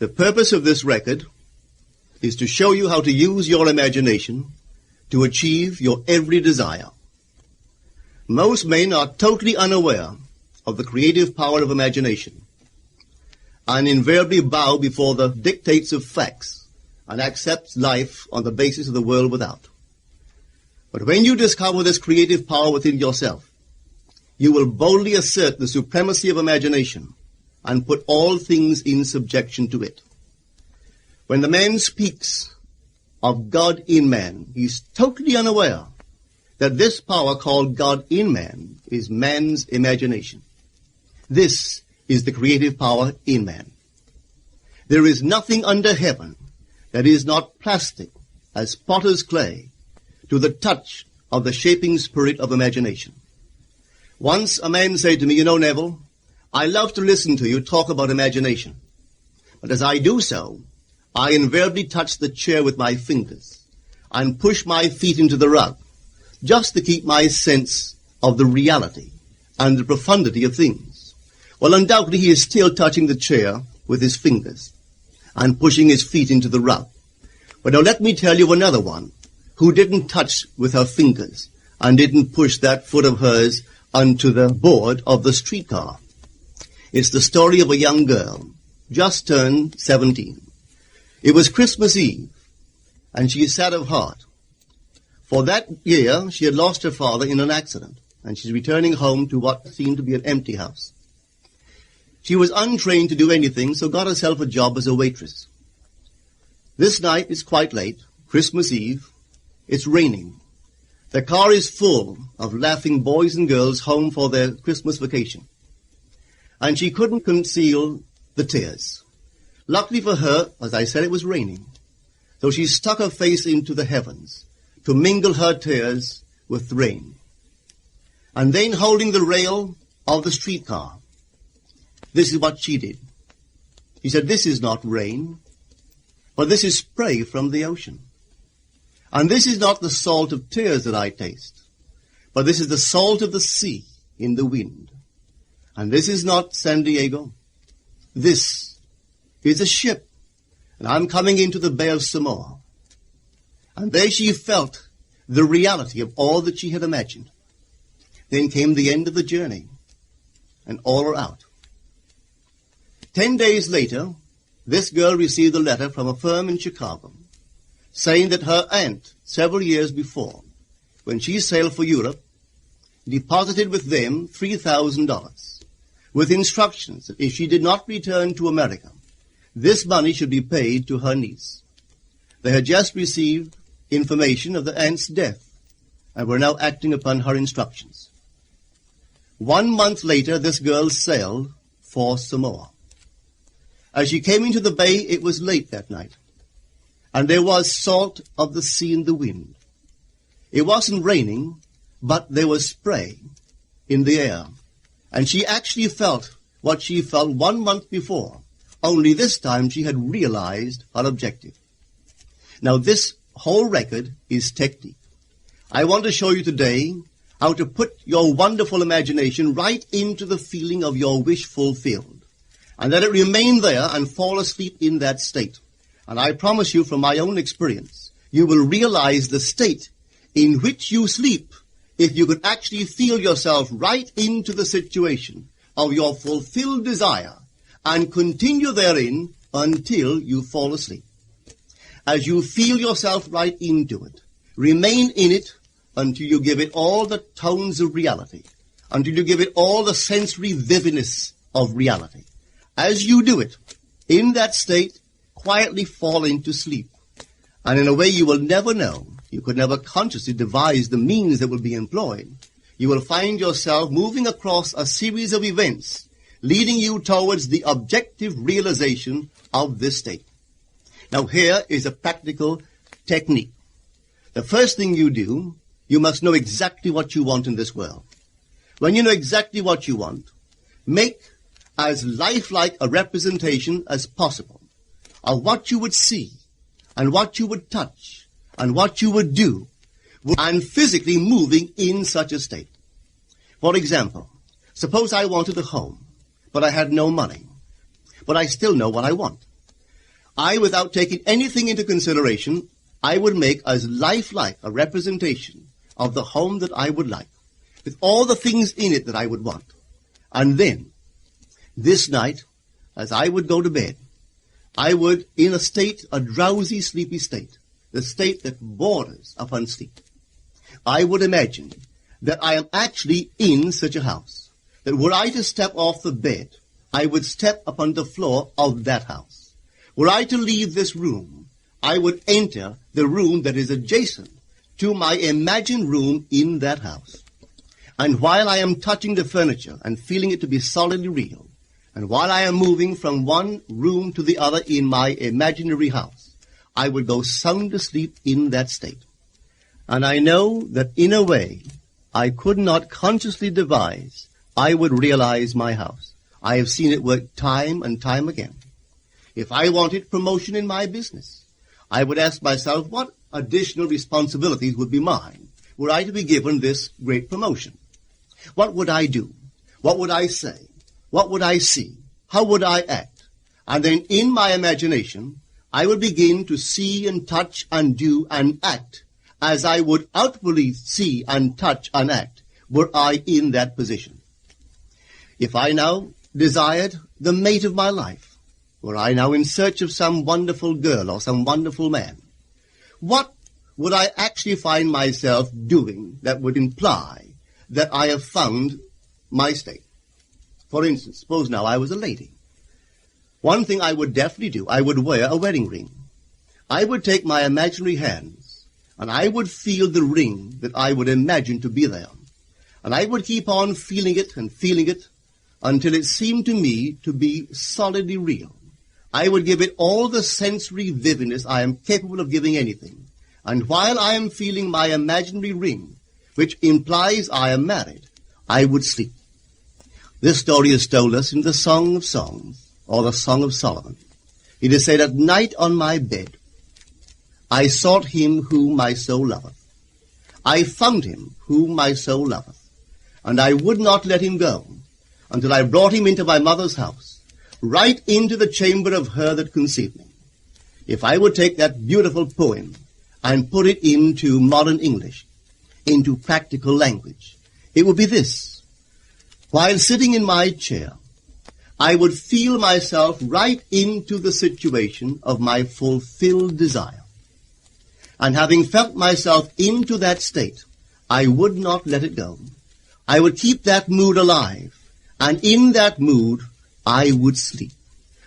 The purpose of this record is to show you how to use your imagination to achieve your every desire. Most men are totally unaware of the creative power of imagination and invariably bow before the dictates of facts and accept life on the basis of the world without. But when you discover this creative power within yourself, you will boldly assert the supremacy of imagination and put all things in subjection to it. When the man speaks of God in man, he is totally unaware that this power called God in man is man's imagination. This is the creative power in man. There is nothing under heaven that is not plastic as potter's clay to the touch of the shaping spirit of imagination. Once a man said to me, "You know, Neville, I love to listen to you talk about imagination. But as I do so, I invariably touch the chair with my fingers and push my feet into the rug just to keep my sense of the reality and the profundity of things." Well, undoubtedly he is still touching the chair with his fingers and pushing his feet into the rug. But now let me tell you another one who didn't touch with her fingers and didn't push that foot of hers onto the board of the streetcar. It's the story of a young girl, just turned 17. It was Christmas Eve, and she is sad of heart. For that year, she had lost her father in an accident, and she's returning home to what seemed to be an empty house. She was untrained to do anything, so got herself a job as a waitress. This night is quite late, Christmas Eve. It's raining. The car is full of laughing boys and girls home for their Christmas vacation. And she couldn't conceal the tears. Luckily for her, as I said, it was raining. So she stuck her face into the heavens to mingle her tears with the rain. And then holding the rail of the streetcar, this is what she did. She said, "This is not rain, but this is spray from the ocean. And this is not the salt of tears that I taste, but this is the salt of the sea in the wind. And this is not San Diego. This is a ship, and I'm coming into the Bay of Samoa." And there she felt the reality of all that she had imagined. Then came the end of the journey, and all are out. 10 days later, this girl received a letter from a firm in Chicago saying that her aunt, several years before, when she sailed for Europe, deposited with them $3,000 with instructions that if she did not return to America, this money should be paid to her niece. They had just received information of the aunt's death and were now acting upon her instructions. 1 month later, this girl sailed for Samoa. As she came into the bay, it was late that night, and there was salt of the sea in the wind. It wasn't raining, but there was spray in the air, and she actually felt what she felt 1 month before, only this time she had realized her objective. Now this whole record is technique. I want to show you today how to put your wonderful imagination right into the feeling of your wish fulfilled, and let it remain there and fall asleep in that state. And I promise you from my own experience, you will realize the state in which you sleep if you could actually feel yourself right into the situation of your fulfilled desire and continue therein until you fall asleep. As you feel yourself right into it, remain in it until you give it all the tones of reality, until you give it all the sensory vividness of reality. As you do it, in that state, quietly fall into sleep. And in a way you will never know, you could never consciously devise the means that will be employed, you will find yourself moving across a series of events leading you towards the objective realization of this state. Now here is a practical technique. The first thing you do, you must know exactly what you want in this world. When you know exactly what you want, make as lifelike a representation as possible of what you would see and what you would touch and what you would do and physically moving in such a state. For example, suppose I wanted a home, but I had no money, but I still know what I want. without taking anything into consideration, I would make as lifelike a representation of the home that I would like, with all the things in it that I would want. And then, this night, as I would go to bed, I would, in a drowsy, sleepy state, the state that borders upon sleep, I would imagine that I am actually in such a house, that were I to step off the bed, I would step upon the floor of that house. Were I to leave this room, I would enter the room that is adjacent to my imagined room in that house. And while I am touching the furniture and feeling it to be solidly real, and while I am moving from one room to the other in my imaginary house, I would go sound asleep in that state. And I know that in a way I could not consciously devise, I would realize my house. I have seen it work time and time again. If I wanted promotion in my business, I would ask myself what additional responsibilities would be mine were I to be given this great promotion. What would I do? What would I say? What would I see? How would I act? And then in my imagination, I would begin to see and touch and do and act as I would outwardly see and touch and act were I in that position. If I now desired the mate of my life, were I now in search of some wonderful girl or some wonderful man, what would I actually find myself doing that would imply that I have found my state? For instance, suppose now I was a lady. One thing I would definitely do, I would wear a wedding ring. I would take my imaginary hands, and I would feel the ring that I would imagine to be there. And I would keep on feeling it until it seemed to me to be solidly real. I would give it all the sensory vividness I am capable of giving anything. And while I am feeling my imaginary ring, which implies I am married, I would sleep. This story is told us in the Song of Songs, or the Song of Solomon. It is said, "At night on my bed, I sought him whom my soul loveth. I found him whom my soul loveth. And I would not let him go until I brought him into my mother's house, right into the chamber of her that conceived me." If I would take that beautiful poem and put it into modern English, into practical language, it would be this. While sitting in my chair, I would feel myself right into the situation of my fulfilled desire. And having felt myself into that state, I would not let it go. I would keep that mood alive, and in that mood, I would sleep.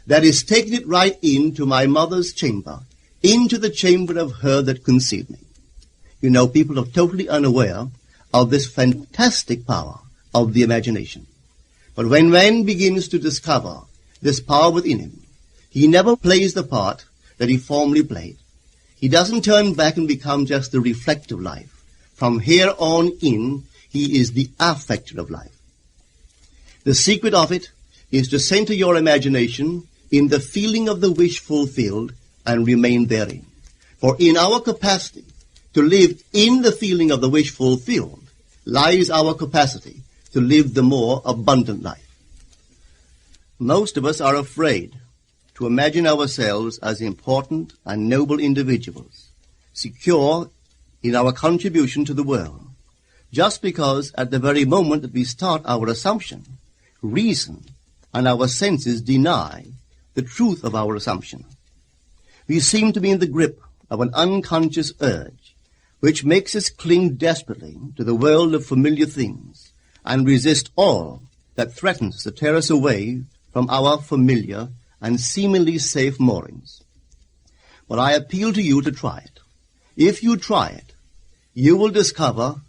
That is, taking it right into my mother's chamber, into the chamber of her that conceived me. You know, people are totally unaware of this fantastic power of the imagination. But when man begins to discover this power within him, he never plays the part that he formerly played. He doesn't turn back and become just the reflective life. From here on in, he is the affecter of life. The secret of it is to center your imagination in the feeling of the wish fulfilled and remain therein. For in our capacity to live in the feeling of the wish fulfilled lies our capacity to live the more abundant life. Most of us are afraid to imagine ourselves as important and noble individuals, secure in our contribution to the world, just because at the very moment that we start our assumption, reason and our senses deny the truth of our assumption. We seem to be in the grip of an unconscious urge, which makes us cling desperately to the world of familiar things and resist all that threatens to tear us away from our familiar and seemingly safe moorings. But I appeal to you to try it. If you try it, you will discover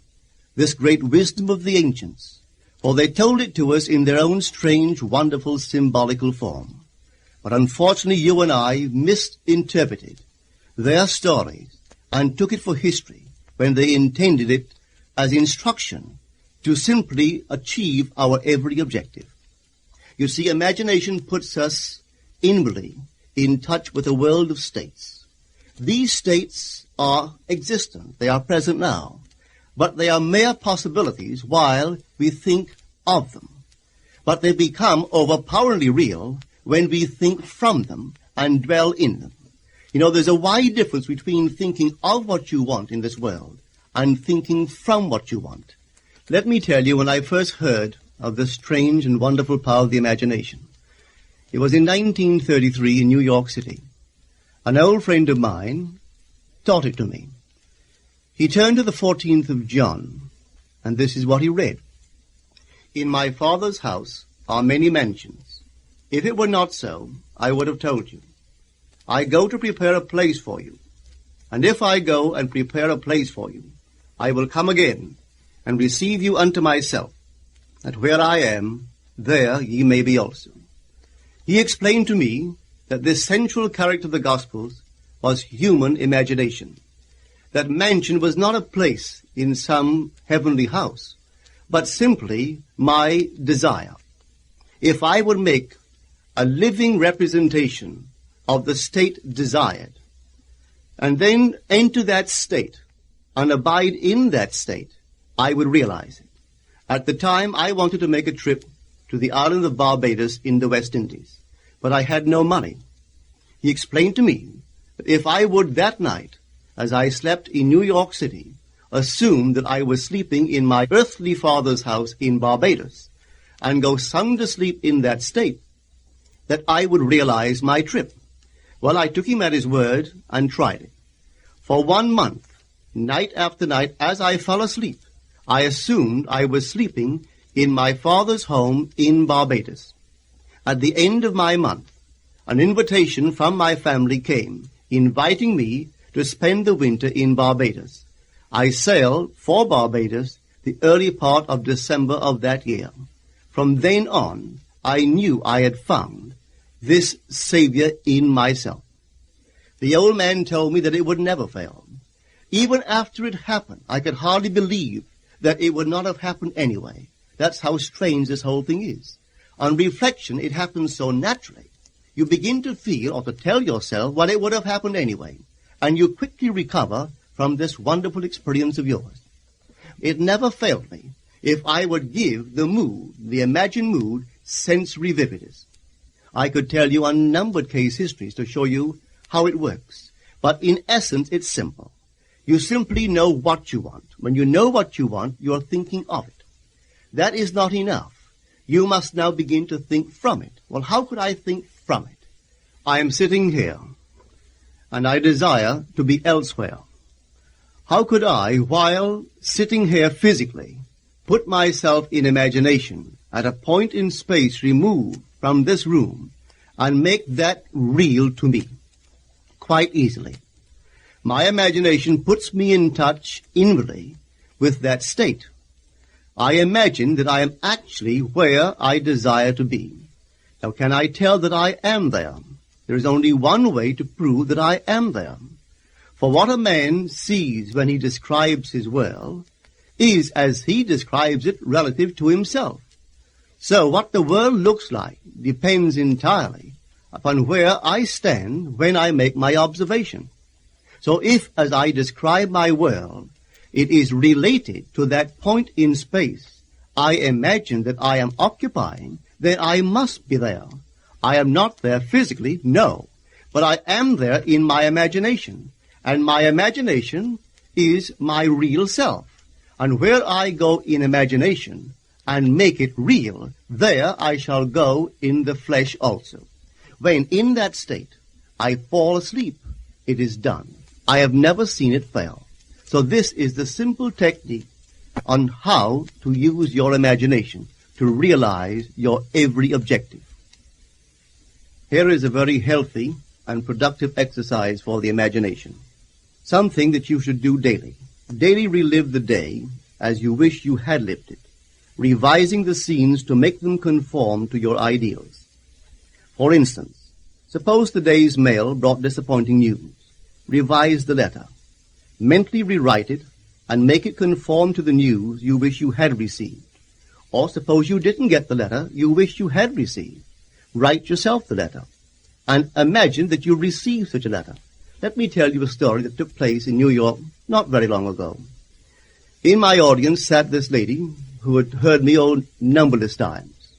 this great wisdom of the ancients, for they told it to us in their own strange, wonderful, symbolical form. But unfortunately, you and I misinterpreted their stories and took it for history when they intended it as instruction to simply achieve our every objective. You see, imagination puts us inwardly in touch with a world of states. These states are existent. They are present now. But they are mere possibilities while we think of them. But they become overpoweringly real when we think from them and dwell in them. You know, there's a wide difference between thinking of what you want in this world and thinking from what you want. Let me tell you, when I first heard of the strange and wonderful power of the imagination, it was in 1933 in New York City. An old friend of mine taught it to me. He turned to the 14th of John, and this is what he read. In my Father's house are many mansions. If it were not so, I would have told you. I go to prepare a place for you. And if I go and prepare a place for you, I will come again and receive you unto myself, that where I am, there ye may be also. He explained to me that this central character of the Gospels was human imagination. That mansion was not a place in some heavenly house, but simply my desire. If I would make a living representation of the state desired, and then enter that state and abide in that state, I would realize it. At the time, I wanted to make a trip to the island of Barbados in the West Indies, but I had no money. He explained to me that if I would that night, as I slept in New York City, assume that I was sleeping in my earthly father's house in Barbados, and go sound asleep in that state, that I would realize my trip. Well, I took him at his word and tried it. For 1 month, night after night, as I fell asleep, I assumed I was sleeping in my father's home in Barbados. At the end of my month, an invitation from my family came, inviting me to spend the winter in Barbados. I sailed for Barbados the early part of December of that year. From then on, I knew I had found this Savior in myself. The old man told me that it would never fail. Even after it happened, I could hardly believe that it would not have happened anyway. That's how strange this whole thing is. On reflection, it happens so naturally. You begin to feel or to tell yourself, well, it would have happened anyway. And you quickly recover from this wonderful experience of yours. It never failed me if I would give the mood, the imagined mood, sensory vividness. I could tell you unnumbered case histories to show you how it works. But in essence, it's simple. You simply know what you want. When you know what you want, you are thinking of it. That is not enough. You must now begin to think from it. Well, how could I think from it? I am sitting here, and I desire to be elsewhere. How could I, while sitting here physically, put myself in imagination at a point in space removed from this room and make that real to me? Quite easily. My imagination puts me in touch inwardly with that state. I imagine that I am actually where I desire to be. Now, can I tell that I am there? There is only one way to prove that I am there. For what a man sees when he describes his world is as he describes it relative to himself. So what the world looks like depends entirely upon where I stand when I make my observation. So if, as I describe my world, it is related to that point in space I imagine that I am occupying, then I must be there. I am not there physically, no, but I am there in my imagination, and my imagination is my real self. And where I go in imagination and make it real, there I shall go in the flesh also. When in that state I fall asleep, it is done. I have never seen it fail. So this is the simple technique on how to use your imagination to realize your every objective. Here is a very healthy and productive exercise for the imagination. Something that you should do daily. Daily relive the day as you wish you had lived it, revising the scenes to make them conform to your ideals. For instance, suppose the day's mail brought disappointing news. Revise the letter. Mentally rewrite it and make it conform to the news you wish you had received. Or suppose you didn't get the letter you wish you had received. Write yourself the letter and imagine that you received such a letter. Let me tell you a story that took place in New York not very long ago. In my audience sat this lady who had heard me numberless times.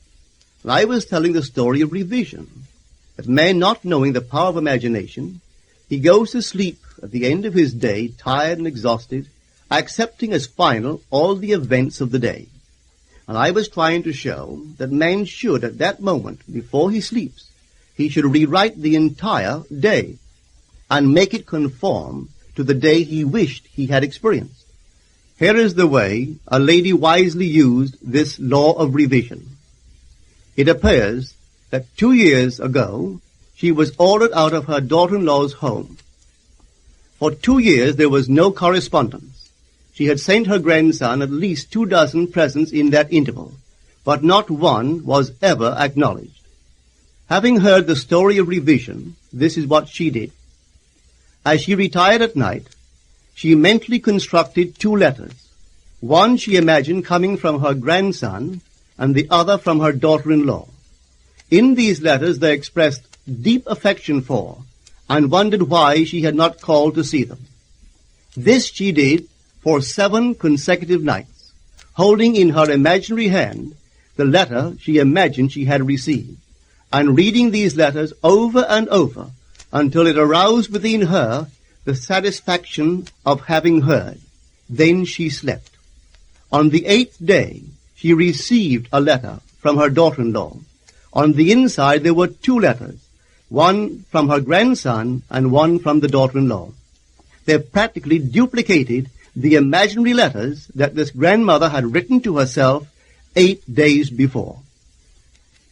And I was telling the story of revision. that man, not knowing the power of imagination, he goes to sleep at the end of his day, tired and exhausted, accepting as final all the events of the day. And I was trying to show that man should, at that moment, before he sleeps, he should rewrite the entire day and make it conform to the day he wished he had experienced. Here is the way a lady wisely used this law of revision. It appears that 2 years ago, she was ordered out of her daughter-in-law's home. For 2 years there was no correspondence. She had sent her grandson at least 24 presents in that interval, but not one was ever acknowledged. Having heard the story of revision, this is what she did. As she retired at night, she mentally constructed 2 letters. One she imagined coming from her grandson, and the other from her daughter-in-law. In these letters they expressed deep affection for, and wondered why she had not called to see them. This she did for 7 consecutive nights, holding in her imaginary hand the letter she imagined she had received, and reading these letters over and over until it aroused within her the satisfaction of having heard. Then she slept. On the 8th day, she received a letter from her daughter-in-law. On the inside there were 2 letters, one from her grandson and one from the daughter-in-law. They practically duplicated the imaginary letters that this grandmother had written to herself 8 days before.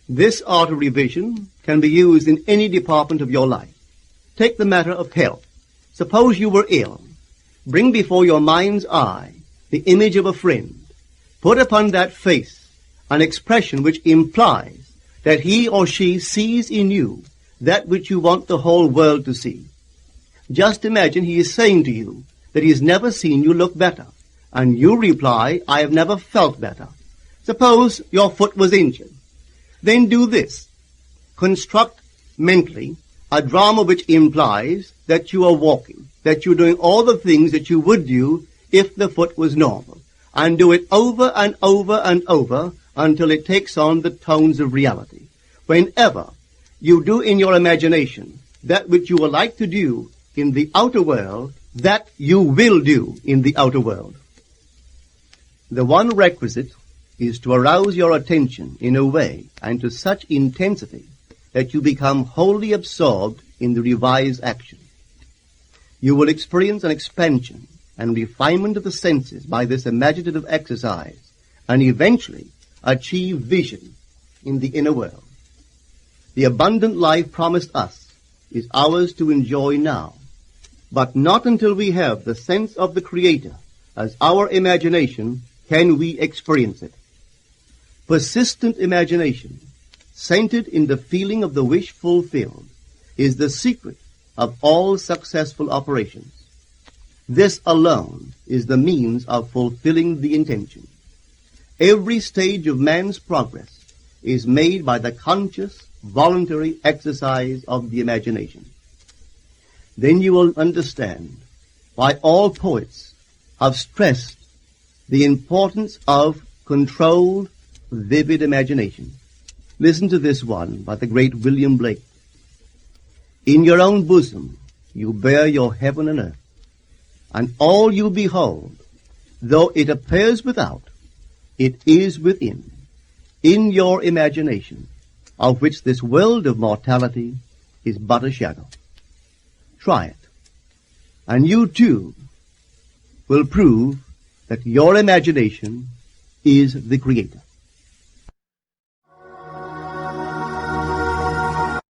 This art of revision can be used in any department of your life. Take the matter of health. Suppose you were ill. Bring before your mind's eye the image of a friend. Put upon that face an expression which implies that he or she sees in you that which you want the whole world to see. Just imagine he is saying to you that he has never seen you look better, and you reply, I have never felt better. Suppose your foot was injured. Then do this. Construct mentally a drama which implies that you are walking, that you're doing all the things that you would do if the foot was normal, and do it over and over and over until it takes on the tones of reality. Whenever you do in your imagination that which you would like to do in the outer world, that you will do in the outer world. The one requisite is to arouse your attention in a way and to such intensity that you become wholly absorbed in the revised action. You will experience an expansion and refinement of the senses by this imaginative exercise, and eventually achieve vision in the inner world. The abundant life promised us is ours to enjoy now, but not until we have the sense of the Creator as our imagination can we experience it. Persistent imagination, centered in the feeling of the wish fulfilled, is the secret of all successful operations. This alone is the means of fulfilling the intention. Every stage of man's progress is made by the conscious, voluntary exercise of the imagination. Then you will understand why all poets have stressed the importance of controlled, vivid imagination. Listen to this one by the great William Blake. In your own bosom you bear your heaven and earth, and all you behold, though it appears without, it is within, in your imagination, of which this world of mortality is but a shadow. Try it, and you too will prove that your imagination is the Creator.